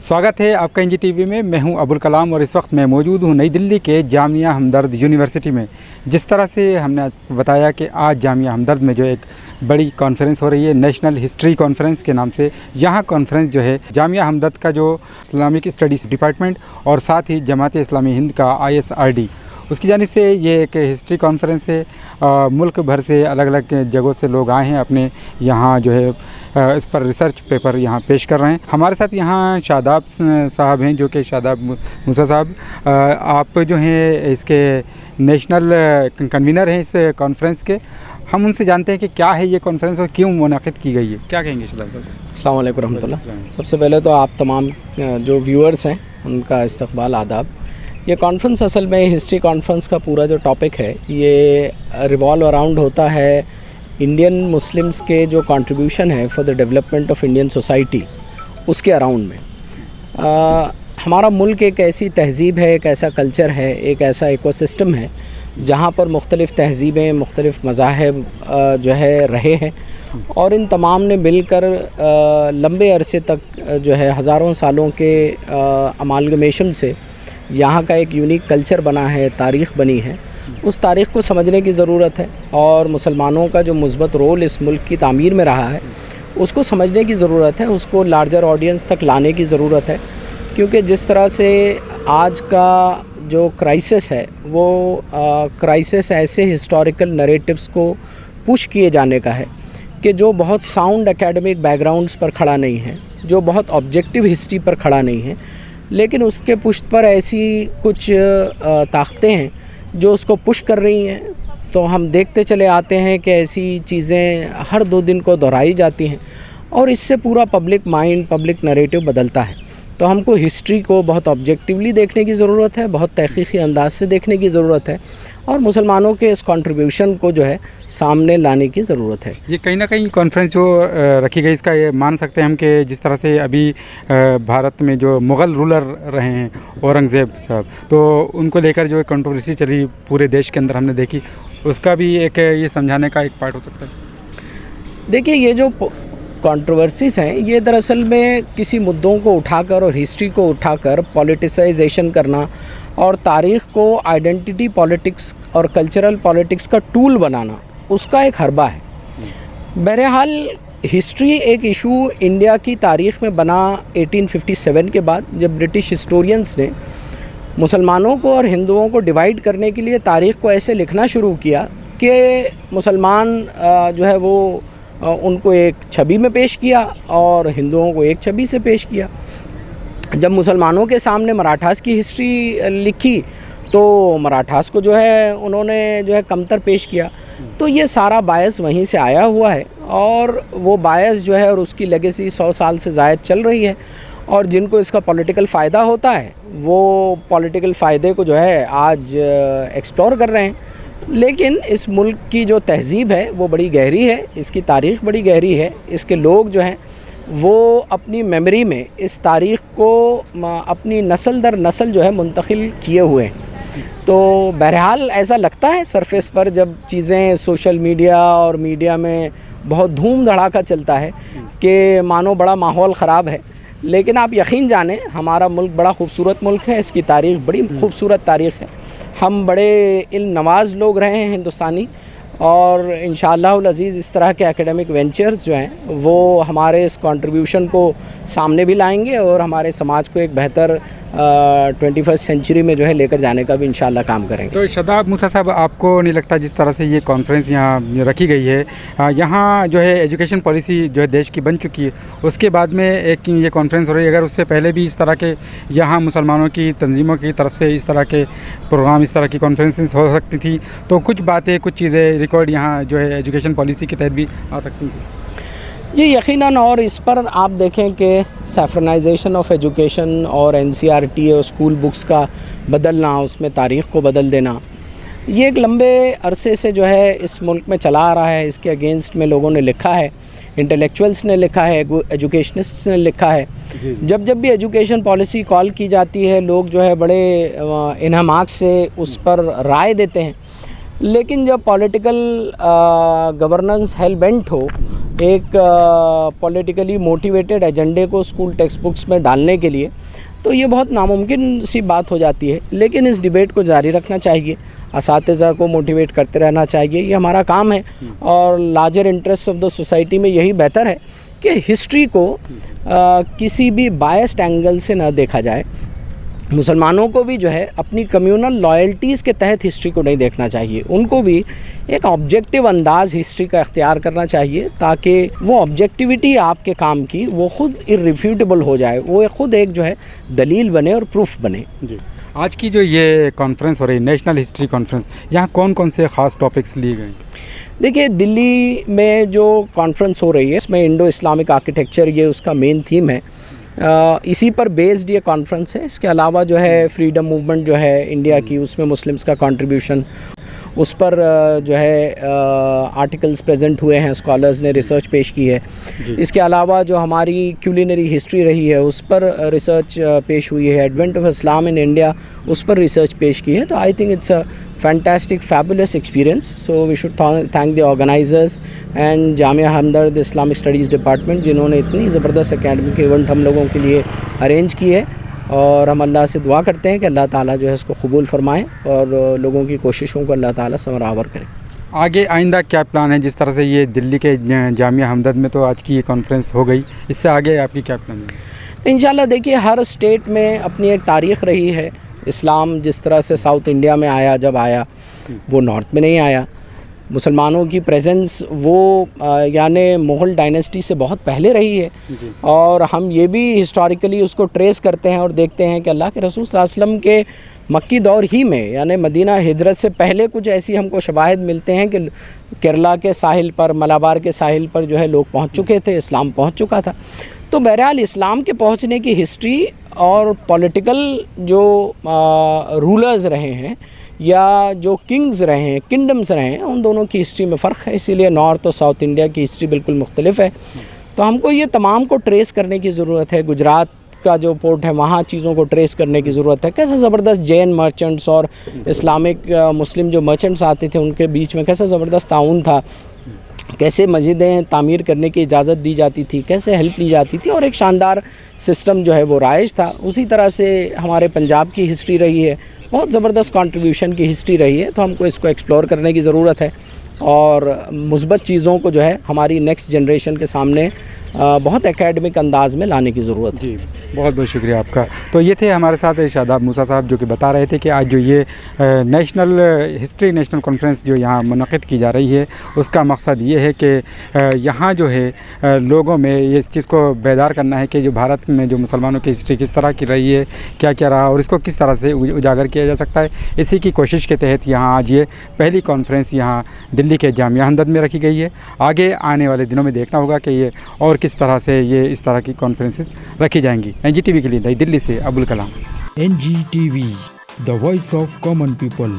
स्वागत है आपका एनजीटीवी में। मैं हूं अबुल कलाम और इस वक्त मैं मौजूद हूं नई दिल्ली के जामिया हमदर्द यूनिवर्सिटी में। जिस तरह से हमने बताया कि आज जामिया हमदर्द में जो एक बड़ी कॉन्फ्रेंस हो रही है नेशनल हिस्ट्री कॉन्फ्रेंस के नाम से। यहाँ कॉन्फ्रेंस जो है जामिया हमदर्द का जो इस्लामिक स्टडीज़ डिपार्टमेंट और साथ ही जमात इस्लामी हिंद का ISRD उसकी जानिब से ये एक हिस्ट्री कॉन्फ्रेंस है। मुल्क भर से अलग अलग जगहों से लोग आए हैं अपने यहाँ जो है इस पर रिसर्च पेपर यहाँ पेश कर रहे हैं। हमारे साथ यहाँ शादाब साहब हैं जो कि शादाब मूसा साहब आप जो हैं इसके नेशनल कन्वीनर हैं इस कॉन्फ्रेंस के। हम उनसे जानते हैं कि क्या है ये कॉन्फ्रेंस और क्यों मुनाकिद की गई है। क्या कहेंगे शादाब साहब? अस्सलाम वालेकुम रहमतुल्लाह। सबसे पहले तो आप तमाम जो व्यूअर्स हैं उनका इस्तकबाल आदाब। ये कॉन्फ्रेंस असल में हिस्ट्री कॉन्फ्रेंस का पूरा जो टॉपिक है ये रिवॉल्व अराउंड होता है इंडियन मुस्लिम्स के जो कंट्रीब्यूशन है for the development of Indian society उसके अराउंड में। हमारा मुल्क एक ऐसी तहज़ीब है, एक ऐसा कल्चर है, एक ऐसा इकोसिस्टम है जहाँ पर मुख्तलिफ़ तहज़ीबें, मुख्तलिफ़ मज़ाहिब जो है रहे हैं और इन तमाम ने मिलकर लंबे अरसे तक जो है हज़ारों सालों के अमालगमेशन से यहाँ का एक यूनिक कल्चर बना है, तारीख़ बनी है। उस तारीख़ को समझने की ज़रूरत है और मुसलमानों का जो मुस्बत रोल इस मुल्क की तामीर में रहा है उसको समझने की ज़रूरत है, उसको लार्जर ऑडियंस तक लाने की ज़रूरत है। क्योंकि जिस तरह से आज का जो क्राइसिस है वो क्राइसिस ऐसे हिस्टोरिकल नरेटिव्स को पुश किए जाने का है कि जो बहुत साउंड एकेडमिक बैकग्राउंड्स पर खड़ा नहीं है, जो बहुत ऑब्जेक्टिव हिस्ट्री पर खड़ा नहीं है, लेकिन उसके पुष्ट पर ऐसी कुछ ताकतें हैं जो उसको पुश कर रही हैं। तो हम देखते चले आते हैं कि ऐसी चीज़ें हर 2 दिन को दोहराई जाती हैं और इससे पूरा पब्लिक माइंड, पब्लिक नरेटिव बदलता है। तो हमको हिस्ट्री को बहुत ऑब्जेक्टिवली देखने की ज़रूरत है, बहुत तहक़ीक़ी अंदाज से देखने की ज़रूरत है और मुसलमानों के इस कंट्रीब्यूशन को जो है सामने लाने की ज़रूरत है। ये कहीं ना कहीं कॉन्फ्रेंस जो रखी गई इसका ये मान सकते हैं हम कि जिस तरह से अभी भारत में जो मुग़ल रूलर रहे हैं औरंगज़ेब साहब, तो उनको लेकर जो कंट्रोवर्सी चली पूरे देश के अंदर हमने देखी, उसका भी एक ये समझाने का एक पार्ट हो सकता है। देखिए ये जो कंट्रोवर्सीज हैं ये दरअसल में किसी मुद्दों को उठाकर और हिस्ट्री को उठाकर पॉलिटिसाइजेशन करना और तारीख़ को आइडेंटिटी पॉलिटिक्स और कल्चरल पॉलिटिक्स का टूल बनाना, उसका एक हरबा है। बहरहाल हिस्ट्री एक इशू इंडिया की तारीख़ में बना 1857 के बाद, जब ब्रिटिश हिस्टोरियंस ने मुसलमानों को और हिंदुओं को डिवाइड करने के लिए तारीख़ को ऐसे लिखना शुरू किया कि मुसलमान जो है वो उनको एक छवि में पेश किया और हिंदुओं को एक छवि से पेश किया। जब मुसलमानों के सामने मराठास की हिस्ट्री लिखी तो मराठास को जो है उन्होंने जो है कमतर पेश किया। तो ये सारा बायस वहीं से आया हुआ है और वो बायस जो है और उसकी लेगेसी 100 साल से ज़ायद चल रही है और जिनको इसका पॉलिटिकल फ़ायदा होता है वो पॉलिटिकल फ़ायदे को जो है आज एक्सप्लोर कर रहे हैं। लेकिन इस मुल्क की जो तहज़ीब है वो बड़ी गहरी है, इसकी तारीख़ बड़ी गहरी है, इसके लोग जो हैं वो अपनी मेमोरी में इस तारीख़ को अपनी नस्ल दर नस्ल जो है मुंतकिल किए हुए हैं। तो बहरहाल ऐसा लगता है सरफेस पर जब चीज़ें सोशल मीडिया और मीडिया में बहुत धूम धड़ाका चलता है कि मानो बड़ा माहौल ख़राब है, लेकिन आप यकीन जानें हमारा मुल्क बड़ा ख़ूबसूरत मुल्क है, इसकी तारीख़ बड़ी खूबसूरत तारीख़ है। हम बड़े इल्म नवाज़ लोग रहे हैं हिंदुस्तानी और इंशाअल्लाहुल अज़ीज़ इस तरह के एकेडमिक वेंचर्स जो हैं वो हमारे इस कंट्रीब्यूशन को सामने भी लाएंगे और हमारे समाज को एक बेहतर 21st सेंचुरी में जो है लेकर जाने का भी इंशाअल्लाह काम करेंगे। तो शादाब मूसा साहब, आपको नहीं लगता जिस तरह से ये कॉन्फ्रेंस यहाँ रखी गई है, यहाँ जो है एजुकेशन पॉलिसी जो है देश की बन चुकी है, उसके बाद में एक ये कॉन्फ्रेंस हो रही है, अगर उससे पहले भी इस तरह के यहाँ मुसलमानों की तंजीमों की तरफ से इस तरह के प्रोग्राम, इस तरह की कॉन्फ्रेंसेस हो सकती थी, तो कुछ बातें, कुछ चीज़ें रिकॉर्ड यहाँ जो है एजुकेशन पॉलिसी के तहत भी आ सकती थी? जी यकीनन। और इस पर आप देखें कि सैफ्रनाइजेशन ऑफ एजुकेशन और NCERT और स्कूल बुक्स का बदलना, उसमें तारीख़ को बदल देना, ये एक लंबे अरसे से जो है इस मुल्क में चला आ रहा है। इसके अगेंस्ट में लोगों ने लिखा है, इंटेलेक्चुअल्स ने लिखा है, एजुकेशनिस्ट्स ने लिखा है। जब भी एजुकेशन पॉलिसी कॉल की जाती है लोग जो है बड़े इन्हमाक से उस पर राय देते हैं, लेकिन जब पॉलिटिकल गवर्नेंस हेल बेंट हो ایک پولیٹیکلی موٹیویٹڈ ایجنڈے کو اسکول ٹیکسٹ بکس میں ڈالنے کے لیے، تو یہ بہت ناممکن سی بات ہو جاتی ہے. لیکن اس ڈیبیٹ کو جاری رکھنا چاہیے، اساتذہ کو موٹیویٹ کرتے رہنا چاہیے، یہ ہمارا کام ہے. اور larger interest of the society میں یہی بہتر ہے کہ ہسٹری کو کسی بھی بائسڈ اینگل سے نہ دیکھا جائے. مسلمانوں کو بھی جو ہے اپنی کمیونل لائلٹیز کے تحت ہسٹری کو نہیں دیکھنا چاہیے، ان کو بھی ایک آبجیکٹیو انداز ہسٹری کا اختیار کرنا چاہیے، تاکہ وہ آبجیکٹیوٹی آپ کے کام کی وہ خود irrefutable ہو جائے، وہ خود ایک جو ہے دلیل بنے اور پروف بنے. جی، آج کی جو یہ کانفرنس ہو رہی ہے نیشنل ہسٹری کانفرنس، یہاں کون کون سے خاص ٹاپکس لیے گئے ہیں؟ دیکھیے، دلی میں جو کانفرنس ہو رہی ہے اس میں انڈو اسلامک آرکیٹیکچر یہ اس کا مین تھیم ہے. اسی پر بیسڈ یہ کانفرنس ہے. اس کے علاوہ جو ہے فریڈم موومنٹ جو ہے انڈیا کی، اس میں مسلمس کا کنٹریبیوشن، اس پر جو ہے آرٹیکلز پریزنٹ ہوئے ہیں، اسکالرز نے ریسرچ پیش کی ہے. اس کے علاوہ جو ہماری کیولینری ہسٹری رہی ہے اس پر ریسرچ پیش ہوئی ہے. Advent of Islam in India اس پر ریسرچ پیش کی ہے. تو I think it's a fantastic fabulous experience. So we should thank the organizers and Jamia Hamdard Islamic studies department, جنہوں نے اتنی زبردست اکیڈمک ایونٹ ہم لوگوں کے لیے ارینج کی ہے. اور ہم اللہ سے دعا کرتے ہیں کہ اللہ تعالیٰ جو ہے اس کو قبول فرمائیں اور لوگوں کی کوششوں کو اللہ تعالیٰ ثمرآور کرے. آگے آئندہ کیا پلان ہے؟ جس طرح سے یہ دلی کے جامعہ ہمدرد میں تو آج کی یہ کانفرنس ہو گئی، اس سے آگے آپ کی کیا پلان ہے؟ انشاءاللہ دیکھیے، ہر اسٹیٹ میں اپنی ایک تاریخ رہی ہے. اسلام جس طرح سے ساؤتھ انڈیا میں آیا، جب آیا وہ نارتھ میں نہیں آیا. مسلمانوں کی پریزنس وہ یعنی مغل ڈائنیسٹی سے بہت پہلے رہی ہے. اور ہم یہ بھی ہسٹوریکلی اس کو ٹریس کرتے ہیں اور دیکھتے ہیں کہ اللہ کے رسول صلی اللہ علیہ وسلم کے مکی دور ہی میں، یعنی مدینہ ہجرت سے پہلے کچھ ایسی ہم کو شواہد ملتے ہیں کہ کیرلا کے ساحل پر، ملابار کے ساحل پر جو ہے لوگ پہنچ چکے تھے، اسلام پہنچ چکا تھا. تو بہرحال اسلام کے پہنچنے کی ہسٹری اور پولیٹیکل جو رولرز رہے ہیں یا جو کنگز رہے ہیں، کنگڈمز رہے ہیں، ان دونوں کی ہسٹری میں فرق ہے. اسی لیے نارتھ اور ساؤتھ انڈیا کی ہسٹری بالکل مختلف ہے. تو ہم کو یہ تمام کو ٹریس کرنے کی ضرورت ہے. گجرات کا جو پورٹ ہے وہاں چیزوں کو ٹریس کرنے کی ضرورت ہے. کیسے زبردست جین مرچنٹس اور اسلامک مسلم جو مرچنٹس آتے تھے ان کے بیچ میں کیسا زبردست تعاون تھا، کیسے مسجدیں تعمیر کرنے کی اجازت دی جاتی تھی، کیسے ہیلپ لی جاتی تھی، اور ایک شاندار سسٹم جو ہے وہ رائج تھا. اسی طرح سے ہمارے پنجاب کی ہسٹری رہی ہے، بہت زبردست کنٹریبیوشن کی ہسٹری رہی ہے. تو ہم کو اس کو ایکسپلور کرنے کی ضرورت ہے اور مثبت چیزوں کو جو ہے ہماری نیکسٹ جنریشن کے سامنے بہت اکیڈمک انداز میں لانے کی ضرورت ہے. جی، بہت بہت شکریہ آپ کا. تو یہ تھے ہمارے ساتھ شاداب موسیٰ صاحب، جو کہ بتا رہے تھے کہ آج جو یہ نیشنل ہسٹری نیشنل کانفرنس جو یہاں منعقد کی جا رہی ہے، اس کا مقصد یہ ہے کہ یہاں جو ہے لوگوں میں اس چیز کو بیدار کرنا ہے کہ جو بھارت میں جو مسلمانوں کی ہسٹری کس طرح کی رہی ہے، کیا کیا رہا، اور اس کو کس طرح سے اجاگر کیا جا سکتا ہے. اسی کی کوشش کے تحت یہاں آج یہ پہلی کانفرنس یہاں دلی کے جامعہ ہمدرد میں رکھی گئی ہے. آگے آنے والے دنوں میں دیکھنا ہوگا کہ یہ اور کس طرح سے یہ اس طرح کی کانفرنسز رکھی جائیں گی. NGTV کے لیے نئی دلی سے Abul Kalam. NGTV, the voice of common people.